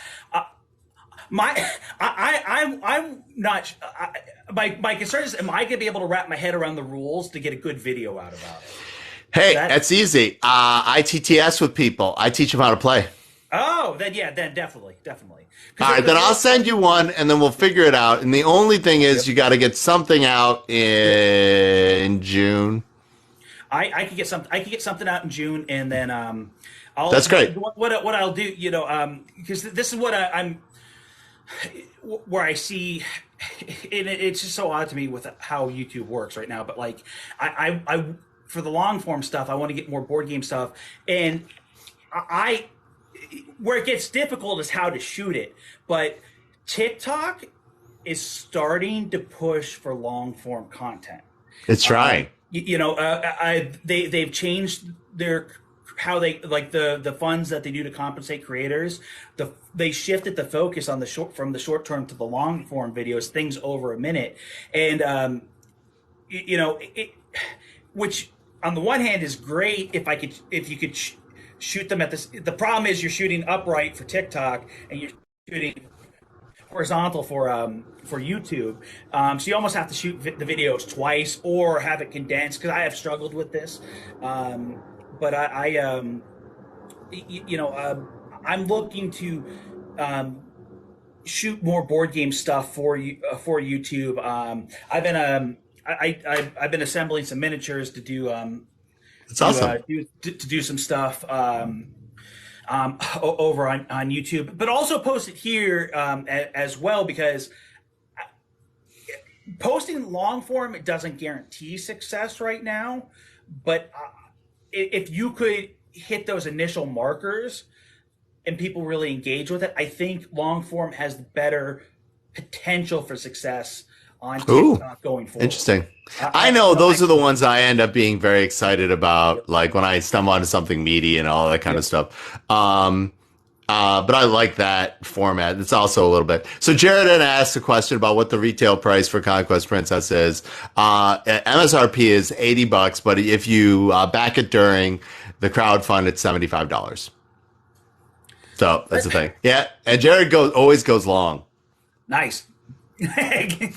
I'm not. My concern is, am I going to be able to wrap my head around the rules to get a good video out about it? Hey, that's easy. I TTS with people. I teach them how to play. Oh, then definitely. All right, then I'll send you one, and then we'll figure it out. And the only thing is, you got to get something out in June. I could get something. I could get something out in June, and then That's great. What I'll do, because this is what I'm where I see. It's just so odd to me with how YouTube works right now. But like, I for the long form stuff, I want to get more board game stuff, and where it gets difficult is how to shoot it. But TikTok is starting to push for long form content. It's trying. They've changed how they like the funds that they do to compensate creators. They shifted the focus on from the short term to the long form videos, things over a minute, and which on the one hand is great if you could shoot them at this. The problem is you're shooting upright for TikTok and you're shooting horizontal for YouTube. So you almost have to shoot the videos twice or have it condensed, because I have struggled with this. But I'm looking to shoot more board game stuff for YouTube. I've been assembling some miniatures to do. It's awesome. To do some stuff over on YouTube, but also post it here as well, because posting long form, it doesn't guarantee success right now. But if you could hit those initial markers and people really engage with it, I think long form has better potential for success on TikTok going forward. Interesting. I know those are the ones I end up being very excited about, like when I stumble onto something meaty and all that kind of stuff. But I like that format. It's also a little bit. So Jared had asked a question about what the retail price for Conquest Princess is. MSRP is $80, but if you back it during the crowdfund, it's $75. So that's the thing. Yeah, and Jared always goes long. Nice. I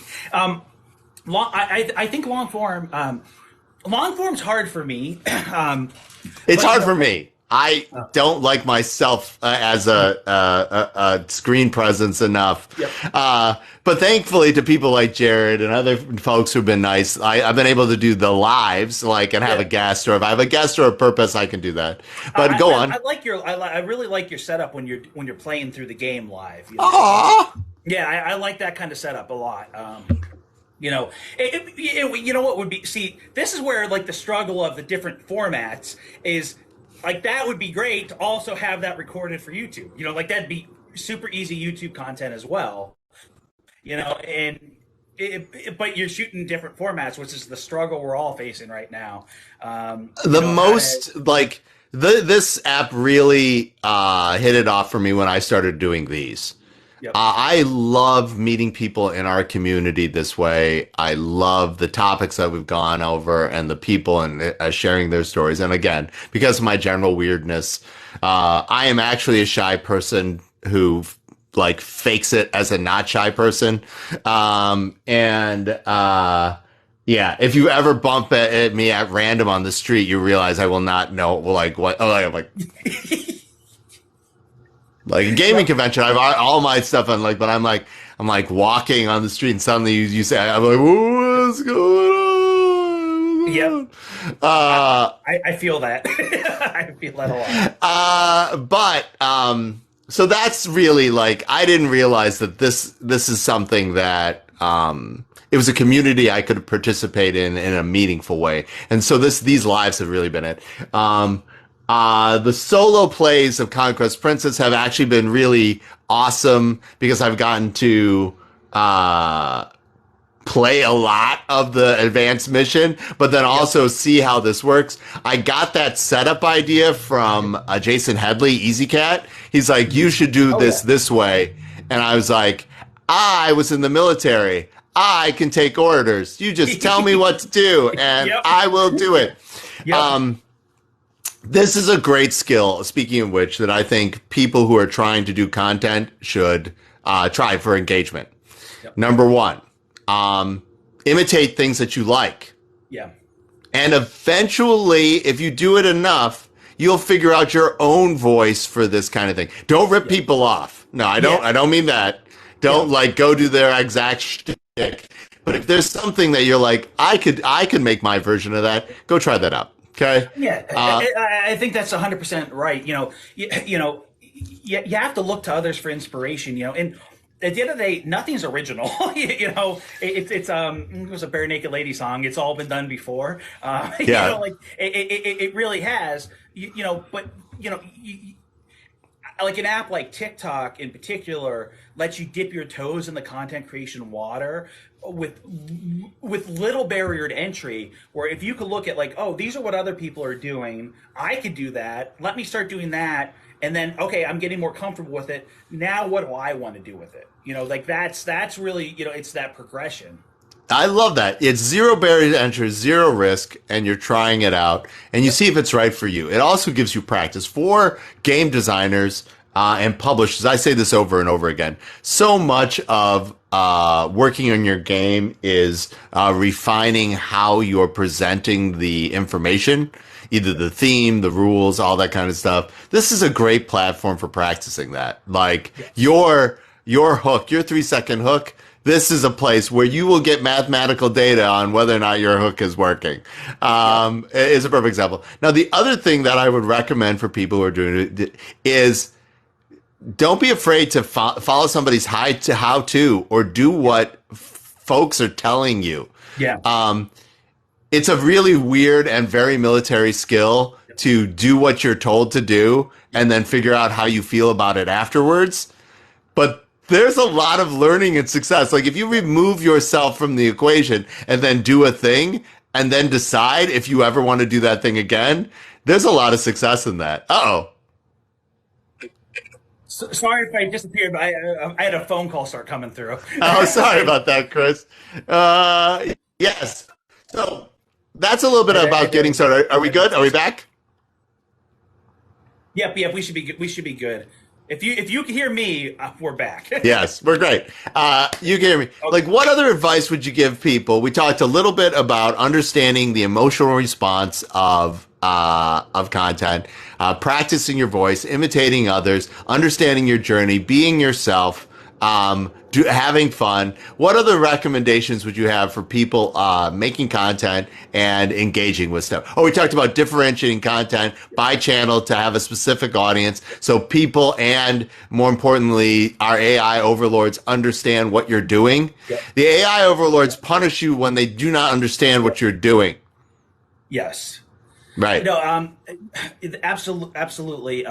think long form's hard for me. It's hard for me. I don't like myself as a screen presence enough. Yep. But thankfully to people like Jared and other folks who've been nice, I've been able to do the lives, like, and have a guest, or if I have a guest or a purpose, I can do that. But go on. I really like your setup when you're playing through the game live. Aww. Yeah, I like that kind of setup a lot. You know what would be, see, this is where like the struggle of the different formats is, like, that would be great to also have that recorded for YouTube. Like that'd be super easy YouTube content as well. But you're shooting different formats, which is the struggle we're all facing right now. This app really hit it off for me when I started doing these. Yep. I love meeting people in our community this way. I love the topics that we've gone over and the people and sharing their stories. And again, because of my general weirdness, I am actually a shy person who like fakes it as a not shy person. Yeah, if you ever bump at me at random on the street, you realize I will not know like what. Oh, I'm like. Like a gaming convention, I have all my stuff on, like, but I'm like walking on the street and suddenly you say, I'm like, what's going on? Yep. I feel that. I feel that a lot. So that's really like, I didn't realize that this is something that, it was a community I could participate in a meaningful way. And so these lives have really been it. The solo plays of Conquest Princess have actually been really awesome because I've gotten to uh, play a lot of the advanced mission, but then Yep. also see how this works. I got that setup idea from Jason Headley, Easy Cat. He's like, you should do Oh yeah. this way. And I was like, I was in the military. I can take orders. You just tell me what to do and Yep. I will do it. Yep. This is a great skill, speaking of which, that I think people who are trying to do content should try for engagement. Yep. Number one, imitate things that you like. Yeah. And eventually, if you do it enough, you'll figure out your own voice for this kind of thing. Don't rip people off. No, I don't. Yeah. I don't mean that. Don't like go do their exact shtick. But if there's something that you're like, I could make my version of that. Go try that out. Okay. Yeah, I think that's 100% right. You have to look to others for inspiration. And at the end of the day, nothing's original. It was a Bare Naked Lady song. It's all been done before. Yeah. It really has. But like an app like TikTok in particular lets you dip your toes in the content creation water with little barrier to entry, where if you could look at like, oh, these are what other people are doing, I could do that, let me start doing that, and then okay, I'm getting more comfortable with it, now what do I want to do with it? Like that's really, it's that progression. I love that. It's zero barrier to entry, zero risk, and you're trying it out, and you see if it's right for you. It also gives you practice for game designers and publishers. I say this over and over again. So much of working on your game is refining how you're presenting the information, either the theme, the rules, all that kind of stuff. This is a great platform for practicing that. Like your hook, your 3-second hook. This is a place where you will get mathematical data on whether or not your hook is working. Is a perfect example. Now, the other thing that I would recommend for people who are doing it is don't be afraid to follow somebody's how-to or do what folks are telling you. Yeah. It's a really weird and very military skill to do what you're told to do and then figure out how you feel about it afterwards. But there's a lot of learning and success. Like if you remove yourself from the equation and then do a thing and then decide if you ever want to do that thing again, there's a lot of success in that. Uh-oh. Sorry if I disappeared, but I had a phone call start coming through. Oh, sorry about that, Chris. Yes. So that's a little bit about getting started. Are we good? Are we back? Yep. We should be good. We should be good. If you can hear me, we're back. Yes, we're great. You can hear me. Okay. Like, what other advice would you give people? We talked a little bit about understanding the emotional response of content, practicing your voice, imitating others, understanding your journey, being yourself, having fun. What other recommendations would you have for people making content and engaging with stuff? Oh, we talked about differentiating content by channel to have a specific audience, so people and, more importantly, our AI overlords understand what you're doing. Yep. The AI overlords punish you when they do not understand what you're doing. Yes. Right. No. Absolutely.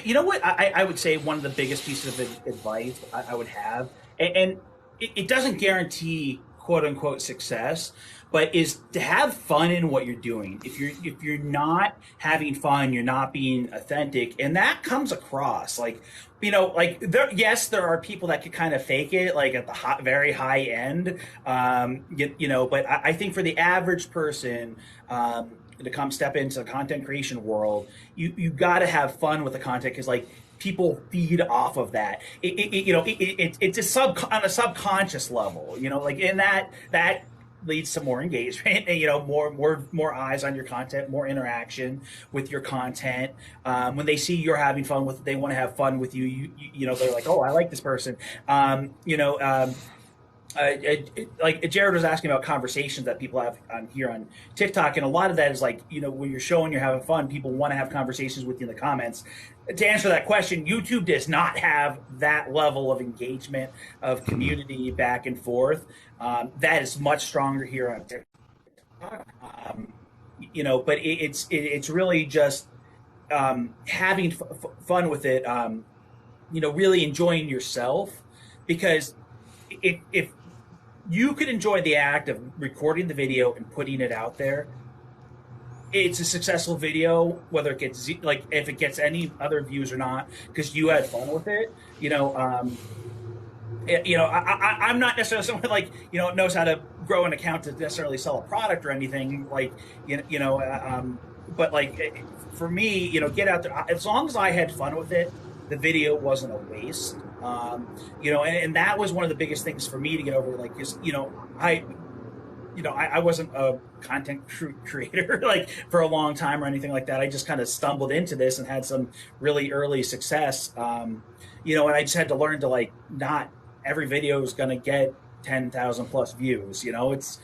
You know what? I would say one of the biggest pieces of advice I would have, and it doesn't guarantee quote unquote success, but is to have fun in what you're doing. If you're not having fun, you're not being authentic, and that comes across. Like there are people that could kind of fake it, like at the very high end, But I think for the average person, to come step into the content creation world, you got to have fun with the content, because like people feed off of that. It's on a subconscious level, and that leads to more engagement, and more eyes on your content, more interaction with your content. When they see you're having fun with it, they want to have fun with you. They're like, oh, I like this person. Like Jared was asking about conversations that people have on here on TikTok, and a lot of that is like, when you're showing you're having fun, people want to have conversations with you in the comments. To answer that question, YouTube does not have that level of engagement, of community back and forth. That is much stronger here on TikTok. but it's really just having fun with it. Really enjoying yourself, because if you could enjoy the act of recording the video and putting it out there, it's a successful video, whether it gets like if it gets any other views or not, because you had fun with it. I'm not necessarily someone like knows how to grow an account to necessarily sell a product or anything like but like for me, get out there. As long as I had fun with it, the video wasn't a waste. And that was one of the biggest things for me to get over. Like, is I wasn't a content creator like for a long time or anything like that. I just kind of stumbled into this and had some really early success. And I just had to learn to like not every video is going to get 10,000 plus views. It's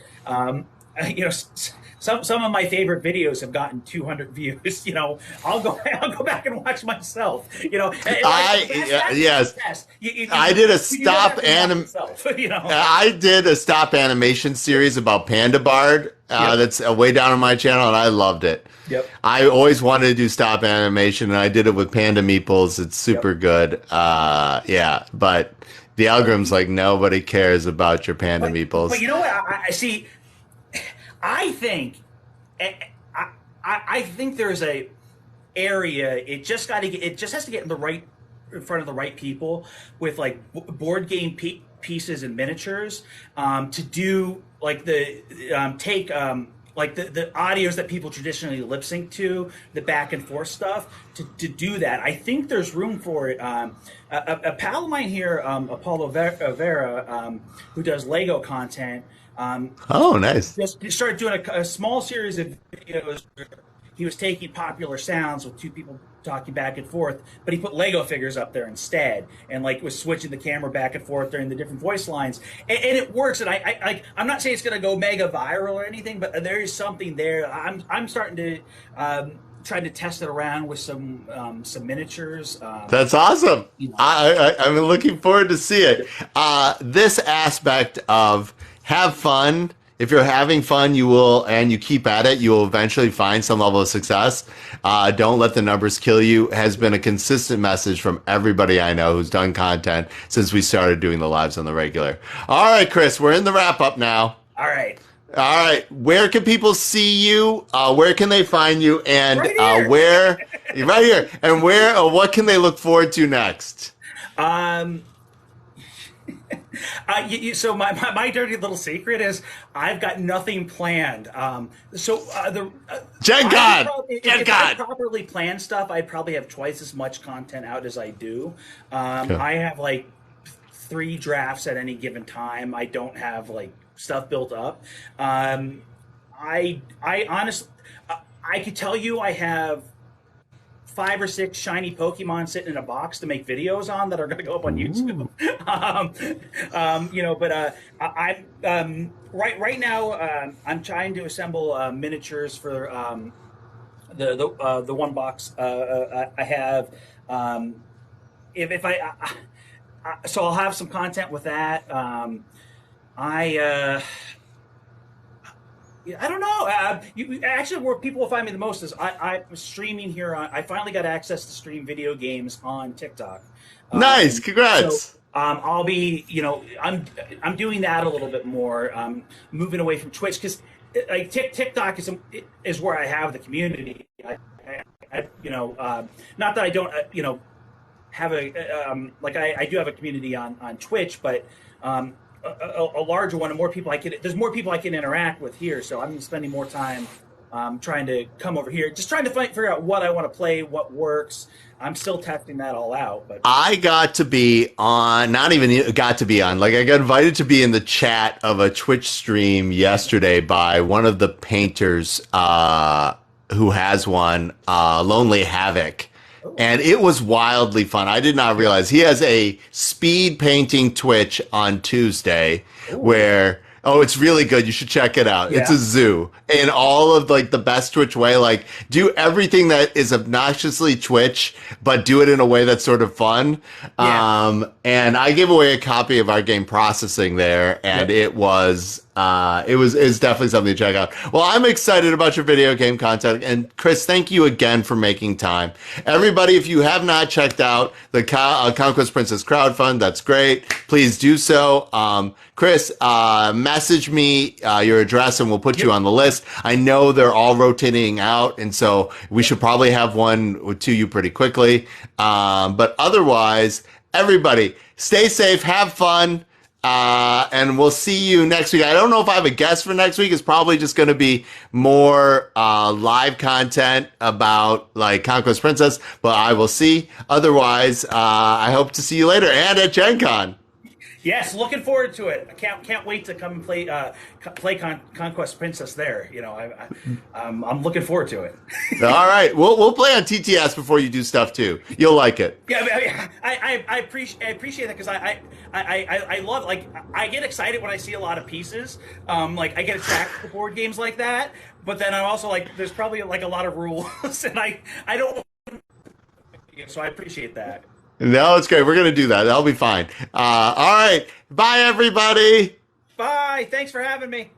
some of my favorite videos have gotten 200 views. I'll go back and watch myself. Yes, I did a stop I did a stop animation series about Panda Bard. That's way down on my channel, and I loved it. Yep. I always wanted to do stop animation, and I did it with Panda Meeples. It's super good. But the algorithm's like, nobody cares about your Panda Meeples. But you know what? I see. I think there's a area. It just has to get in front of the right people with like board game pieces and miniatures to do like the like the audios that people traditionally lip sync to, the back and forth stuff, to do that. I think there's room for it. A pal of mine here, Apollo Vera, who does Lego content. Nice. Just started doing a small series of videos. He was taking popular sounds with two people talking back and forth, but he put Lego figures up there instead, and like was switching the camera back and forth during the different voice lines, and it works. And I'm not saying it's going to go mega viral or anything, but there is something there. I'm starting to try to test it around with some miniatures. That's awesome. I'm looking forward to see it. This aspect of have fun. If you're having fun, you will, and you keep at it, you will eventually find some level of success. Don't let the numbers kill you has been a consistent message from everybody I know who's done content since we started doing the lives on the regular. All right, Chris, we're in the wrap up now. All right. Where can people see you? Where can they find you? And right right here. And what can they look forward to next? So my dirty little secret is I've got nothing planned. Gen Con! If I properly plan stuff, I'd probably have twice as much content out as I do. I have like 3 drafts at any given time. I don't have like stuff built up. I honestly, I could tell you I have 5 or 6 shiny Pokemon sitting in a box to make videos on that are going to go up on YouTube. I'm right now. I'm trying to assemble miniatures for the one box I have. So I'll have some content with that. I don't know. Actually, where people will find me the most is I'm streaming here. I finally got access to stream video games on TikTok. Nice, congrats. So, I'll be, I'm doing that a little bit more. Moving away from Twitch because, like, TikTok is where I have the community. Not that I don't, have I do have a community on Twitch, but. A larger one, and more people there's more people I can interact with here, so I'm spending more time trying to come over here, just trying to figure out what I want to play, what works. I'm still testing that all out. But I got to be on, not even got to be on, like I got invited to be in the chat of a Twitch stream yesterday by one of the painters who has one, Lonely Havoc. And it was wildly fun. I did not realize he has a speed painting Twitch on Tuesday where, it's really good. You should check it out. Yeah. It's a zoo in all of like the best Twitch way. Like do everything that is obnoxiously Twitch, but do it in a way that's sort of fun. Yeah. And I gave away a copy of our game Processing there, and it was it's definitely something to check out. Well, I'm excited about your video game content, and Chris, thank you again for making time. Everybody, if you have not checked out the Conquest Princess crowdfund, that's great. Please do so. Chris, message me your address, and we'll put you on the list. I know they're all rotating out, and so we should probably have one to you pretty quickly. But otherwise, everybody, stay safe, have fun. And we'll see you next week. I don't know if I have a guest for next week. It's probably just going to be more live content about like Conquest Princess, but I will see. Otherwise, I hope to see you later and at Gen Con. Yes, looking forward to it. I can't wait to come and play Conquest Princess there. You know, I'm looking forward to it. All right, we'll play on TTS before you do stuff too. You'll like it. Yeah, I appreciate that because I love, like, I get excited when I see a lot of pieces. Like, I get attracted to board games like that, but then I'm also like, there's probably like a lot of rules, and I don't. So I appreciate that. No, it's great. We're gonna do that. That'll be fine. All right. Bye, everybody. Bye. Thanks for having me.